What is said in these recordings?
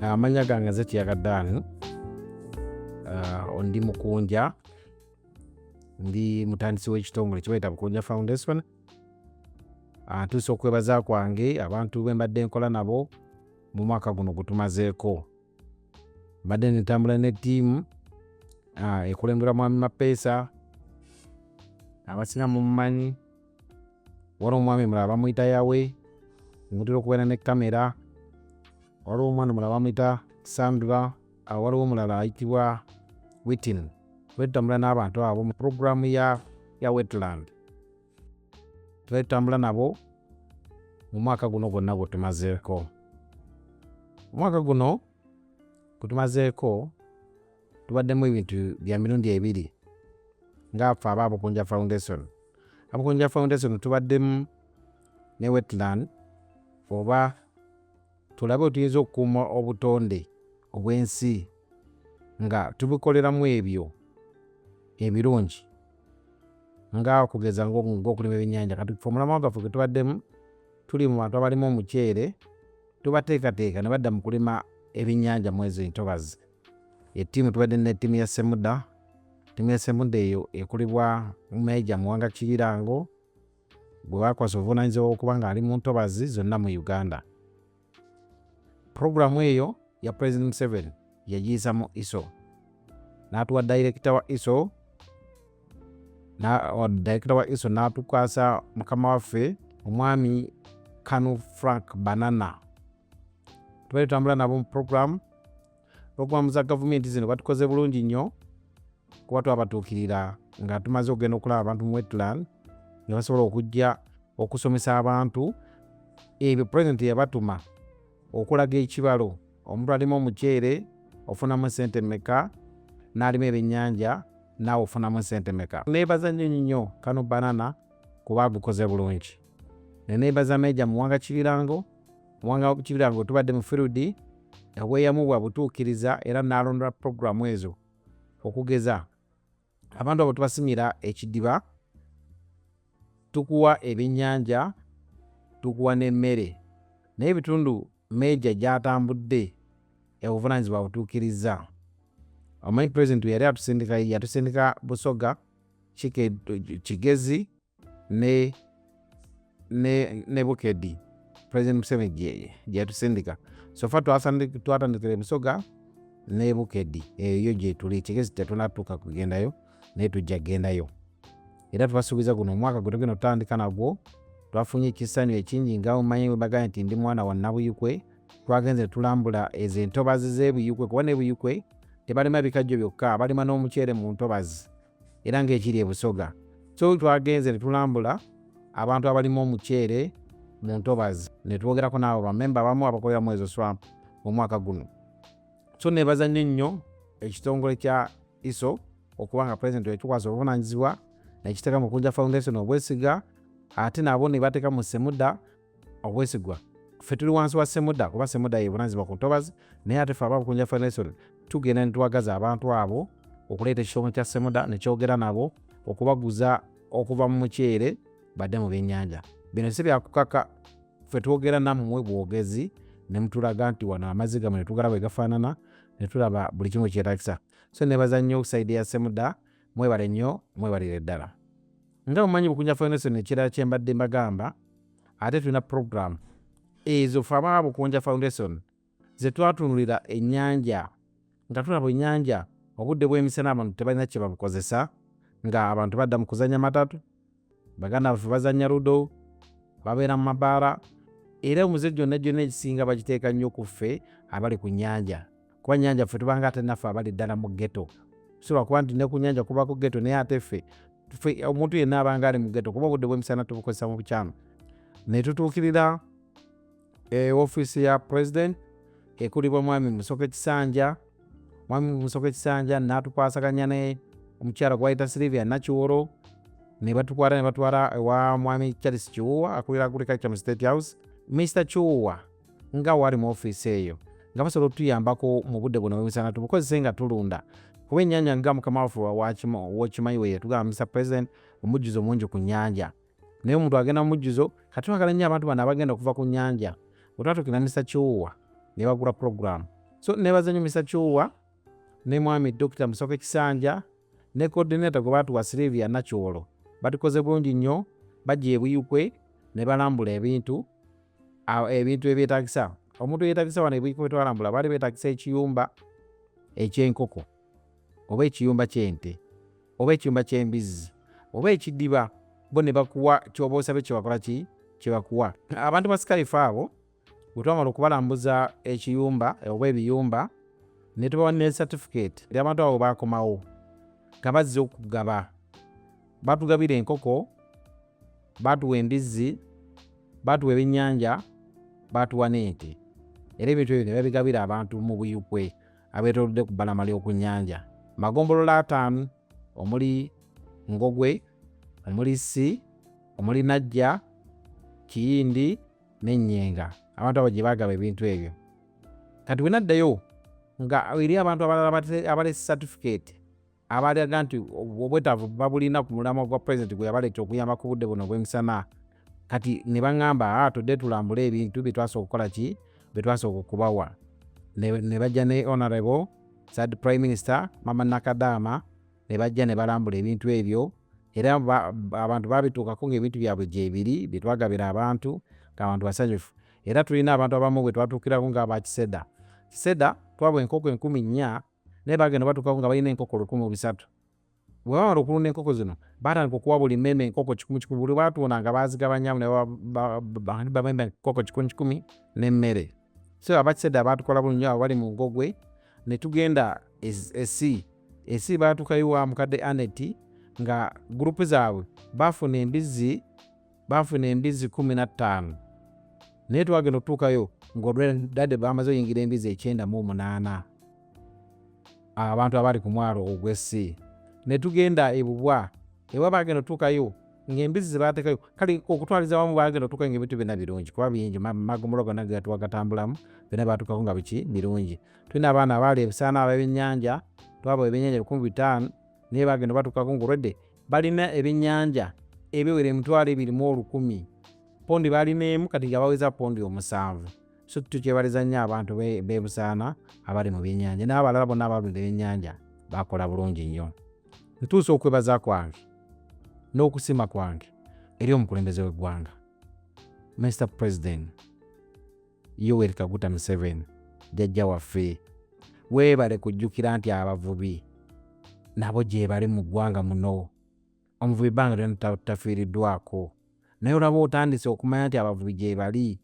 Amanya gange nze Kyagadaani, ndi Bukunja, ndi mutandisi w'ekitongole kye bayita Bukunja Foundation. Ntuuse okwebaza kwange abantu be mbadde nkola nabo mu mwaka guno gutumazeeko. Mbadde nitambula ne ttiimu ekulemberwa Mwami Mapeesa, abasinga mumumanyi, waliwo omwami mulala bamuyita Yawe, mutera okubeera ne kamera, waliwo omwana mulala bamuyita Sandra, waliwo omulala ayitibwa Witin. Twetambula n'abantu abo mu puroguramu ya Wetland. Twetambula nabo mu mwaka guno gwonna gutumazeeko. Omwaka guno gutumazeeko tubaddemu ebintu bya mirundi ebiri ng'affe aba Bukunja Foundation. Bukunja Foundation tubaddemu ne Wetland oba tulabe otuyinza okukuuma obutonde obw'ensi nga tubikoleramu ebyo ebirungi nga okugeza ng'okulima ebyennyanja. Kati ffe omulamwa gwaffe gwe tubaddemu tuli mu bantu abalimu omuceere, tubateekateeka ne badda mu kulima ebyennyanja mu ezo entobazi. Ettiimu tubadde n'ettiimu ya Semuda. Ttiimu ya Semuda eyo ekulibwa Meeja Muwanga Kirirango gwe bakwasa obuvunaanyizibwa okuba ng'ali mu ntobazi zonna mu Uganda. Puroguramu eyo ya President Museveni yagiyisa mu ISO, n'atuwa dayirekita wa ISO, dayirekita wa ISO n'atukwasa mukama waffe omwami Kanu Frank Banana. Tubadde tutambula nabo mu puroguramu za gavumenti zino batukoze bulungi nnyo kuba twabatuukirira nga tumaze okugenda okulaba abantu mu Wetland nga basobola okujja okusomesa abantu ebyo pulezidenti yabatuma okulaga ekibalo. Omuntu alima omuceere ofunamu sente mmeka, n'alima ebyennyanja naawe ofunamu sente mmeka. Neebaza nnyo Kano Banana kuba agukoze bulungi. Neebaza Meeja Muwanga Kirirango. Muwanga Kirirango tubadde mu field obweyamu bwa butuukiriza era n'alondola puroguramu ezo okugeza abantu abo tubasimira ekidiba, tukuwa ebyennyanja, tukuwa n'emmere. Naye ebitundu Meeja gy'atambudde obuvunaanyizibwa butuukiriza. Omanyi pulezidenti yali yatusindika Busoga, Kigezi ne Bukedde. President Museveni gye yatusindika. So far twatandikira Busoga ne Bukedde. Eyo gye tuli. Kigezi tetunatuuka kugendayo naye tujja kugendayo. Era tubasuubiza guno omwaka gwe tugenda tutandika nagwo twafunye ekisanyu ekingi nga mumanyi bagambye nti ndi mwana wa Nabuyukwe. Twagenze tulambula ezo entobazi z'ebuyukwe kuba n'ebuyukwe tebalima bikajjo byokka, balima n'omuceere mu ntobazi era ng'ekiri e Busoga. So twagenze ne tulambula abantu abalima omuceere mu ntobazi ne twogerako n'abo bamemba abamu abakoleramu ezo swamp mu mwaka guno. So neebaza nnyo ekitongole kya ISO okuba nga pulezidenti yatukwasa obuvunaanyizibwa nekiteeka mu Bukunja Foundation obwesiga, ate nabo ne bateeka mu Semuda obwesigwa. Ffe tuli wansi wa Semuda kuba Semuda yevunaanyizibwa ku ntobazi, naye ate ffe aba Bukunja Foundation tugenda ne twagaza abantu abo okuleeta ekitongole kya Semuda ne kyogera nabo okubaguza okuva mu muceere badde mu byennyanja. Bino si byakukaka, ffe twogera nammwe bwogezi ne mutulaga nti wano amazzi gammwe ne tugala bwe gafaanana ne tulaba buli kimu kyetaagisa. So neebaza nnyo sayidi ya Semuda, mwebale nnyo, mwebalire ddala. Nga mumanyi Bukunja Foundation ekirala kye mbadde mbagamba, ate tulina puroguramu ezo ffe aba Bukunja Foundation ze twatunulira ennyanja nga tulaba ennyanja obudde bw'emisana abantu tebalina kye babukozesa, nga abantu badda mu kuzannya matatu, baganda baffe bazannya ludo, babeera mu mabaara, era omuze gyonna egisinga bagiteeka nnyo ku ffe abali ku nnyanja kuba nnyanja ffe tubanga ate naffe abali ddala mu ghetto. Tusobola kuba nti ne ku nnyanja kubako ghetto naye ate ffe omuntu yenna abanga ali mu ghetto kuba obudde bw'emisana tubukozesa mu bukyamu. Ne tutuukirira ofiisi ya President ekulibwa Mwami Musoke Kisanja. Mwami Musoke Kisanja n'atukwasaganya ne omukyala gwayita Sylvia Nakiworo ne batwala ewa Mwami Charles Kiwuwa akulira Agriculture mu State House. Mr. Kiwuwa nga wali mu ofiisi eyo nga basobola okutuyambako mu budde buno bw'emisana tubukozese nga tulunda kuba ennyanja nga mukama waffe w'okimanyi we yatugamba Mr. President omujjuzo mungi ku nnyanja, naye omuntu agenda mu mujjuzo. Kati twagala nnyo abantu bano abagenda okuva ku nnyanja. Bwe twatuukira Mr. Kiwuwa ne bagula puroguramu So nebaza nnyo Mr. Chua ne mwami Dr. Musoke Kisanja ne coordinator gwe baatuwa Sylvia Nakyolo batukoze bulungi nnyo, bajja ebuyukwe ne balambula ebintu ebyetaagisa. Omuntu yeetaagisa wano ebuyukwe bwe twalambula baali beetaagisa ekiyumba eky'enkoko oba ekiyumba ky'ente oba ekiyumba ky'embizzi oba ekidiba, bo ne bakuwa kyoba osabe kyebakola ki kyebakuwa. Abantu ba Skype abo bwe twamala okubalambuza ekiyumba oba ebiyumba ne tubawa ne certificate, abantu abo baakomawo nga bazze okugaba. Batugabira enkoko, baatuwa embizzi, baatuwa ebyennyanja, baatuwa n'ente. Era ebintu ebyo ne babigabira abantu mu buyukwe abeetoolodde ku bbalama ly'oku nnyanja. Magombolola 5 omuli Ngogwe, omuli Ssi, omuli Najja, Kiyindi n'Ennyenga. Abantu abo gye baagaba ebintu ebyo. Kati bwe naddayo nga eri abantu abali certificate abalaga nti obwetaavu babulina ku mulamwa gwa President gwe yabaleeta okuyamba ku budde buno obw'emisana, kati ne baŋŋamba tudde tulambule ebintu bye twasooka okukola ki bye twasooka okubawa. Ne bajja ne Honorable Third Prime Minister Mama Nakadama ne bajja ne balambula ebintu ebyo, era abantu babituukako ng'ebintu byabwe gyebiri bye twagabira abantu ng'abantu basanyufu. Era tulina abantu abamu bwe twatuukirako ng'aba Kiseda. Kiseda twabwa enkoko 4,000 naye bagenda batuukako nga balina enkoko 300. Bwe bamala okulunda enkoko zino baatandika okuwa buli mmeme enkoko 10,000. Buli baatuuna nga baazigabanyamu ne bamemba enkoko 10,000 n'emmere. So abakiseda baatukola bulungi abo bali mu Ngogwe. Ne tugenda Essi baatuukayo wa mukadde Anet nga gurupu zaabwe baafuna embizzi 15. Naye twagenda okutuukayo ng'olwedadde baamaze oyingira embizzi 98 abantu abali ku mwalo ogw'Essi. Ne tugenda Ebubwa bagenda otuukayo ng'embizzi ze baateekayo, kale okutwaliza wamu bagenda otuukayo ng'ebintu byonna birungi kuba bingi, magomola gonna gatambulamu byonna baatuukako nga biki birungi. Tulina abaana abaali ebisaana ab'ebyennyanja, twabawa ebyennyanja 5,000 naye bagenda batuukako ng'olwedde balina ebyennyanja ebiwera 21,000. Pondi baalina emu kati nga baweza pondi 7. So tukyebaliza nnyo abantu b'e Busaana abali mu byennyanja n'abalala bonna abalunda ebyennyanja bakola bulungi nnyo. Ntuusa okwebaza kwange n'okusima kwange eri omukulembeze w'eggwanga Mr. President Yoweri Kaguta Museveni, jjajja waffe, weebale kujjukira nti abavubi nabo gye bali mu ggwanga muno. Omuvubi bbanga lyonna tafiiriddwako, naye olaba otandise okumanya nti abavubi gye bali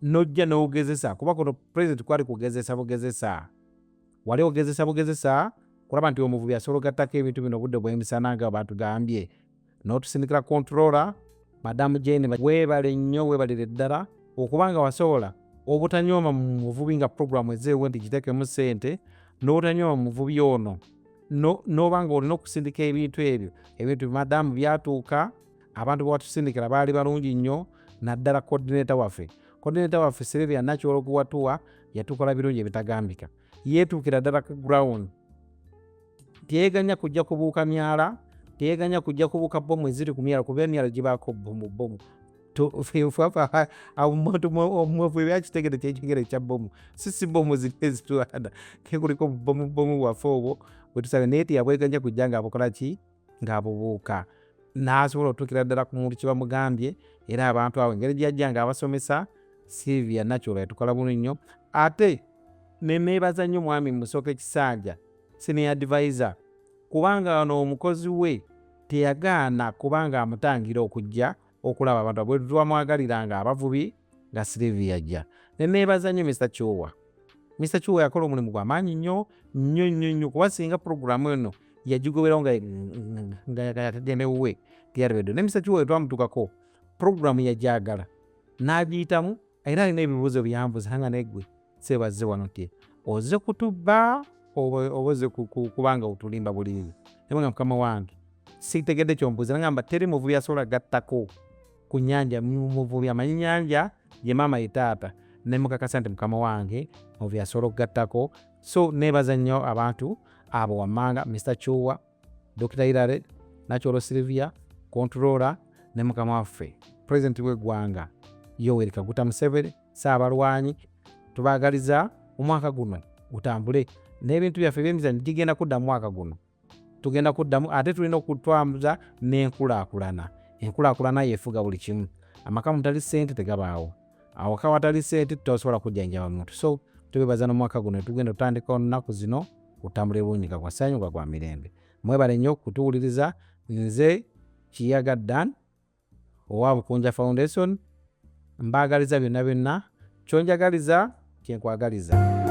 n'ojja n'ogezesa, kuba kuno President kwali kugezesa bugezesa. Wali ogezesa bugezesa kulaba nti omuvubi asobola okugattako ebintu bino obudde bw'emisana nga batugambye. N'otusindikira controller Madamu Jane, weebale nnyo, weebalire ddala okubanga wasobola obutanyooma mu muvubi nga programu ezeewo nti giteekemu ssente, n'obutanyooma mu muvubi ono n'obanga olina okusindika ebintu ebyo. Ebintu Madamu byatuuka, abantu be watusindikira baali balungi nnyo, naddala coordinator waffe Sylvia Nakyolo gwe watuwa yatukola birungi ebitagambika. Yeetuukira ddala ku ground, teyeeganya kujja kubuuka myala, teyeeganya kujja kubuuka bomu eziri ku myala kuba emyala gibaako bomu. Omuvubi byakitegere kyekigere kya bomu, si bomu ziri ezitwala, kuliko bomu bwaffe obwo bwe tusabye, naye teyabweganya kujja ng'abukola ki ng'abubuuka. N'asobola otuukira ddala ku muntu kye bamugambye, era abantu abo engeri gy'ajja ng'abasomesa. Sylvia Nakyolo yatukola bulungi nnyo. Ate ne neebaza nnyo mwami Musoke Kisanja, senior advisor, kubanga wano omukozi we teyagaana kubanga amutangira okujja okulaba abantu bwe twamwagaliranga abavubi nga Sylvia ajja. Ne neebaza nnyo Mr. Chua yakola omulimu gw'amaanyi nnyo kuba singa programu eno yagigoberawo nga yatajja newuwe tiyalibedde. Ne Mr. Chua twamutuukako programu yajagala n'agiyitamu, era alina ebibuuzo byambuza nga neggwe seebazze wano ti ozze kutubba oba ozze kubanga otulimba bulimbi. Nebanga mukama wange sitegedde kyombuuza, nagamba teri muvubi asobola gattako ku nnyanja, muvubi amanyi nnyanja ye maama ye taata, ne mukakasa nti mukama wange muvubi asobola okugattako. So neebaza nnyo abantu abo wammanga, Mr. Chua, Dr. Irare Nakyolo Sylvia, controller ne mukama waffe President w'eggwanga Yoweri Kaguta Museveni, Ssaabalwanyi. Tubaagaliza omwaka guno gutambule n'ebintu byaffe ebyemizannyo gigenda kudda mu mwaka guno, tugenda kuddamu ate tulina okutwambuza n'enkulaakulana yeefuga buli kimu. Amaka mutali ssente tegabaawo, awaka watali ssente tosobola kujjanjaba muntu. So tubebaza n'omwaka guno tugenda tutandika olunaku zino kutambula bulungi nga gwa ssanyu nga gwa mirembe. Mwebale nnyo kutuwuliriza. Nze Kiyaga Dan owa Bukunja Foundation, mbaagaliza byonna byonna kyonjagaliza kyenkwagaliza.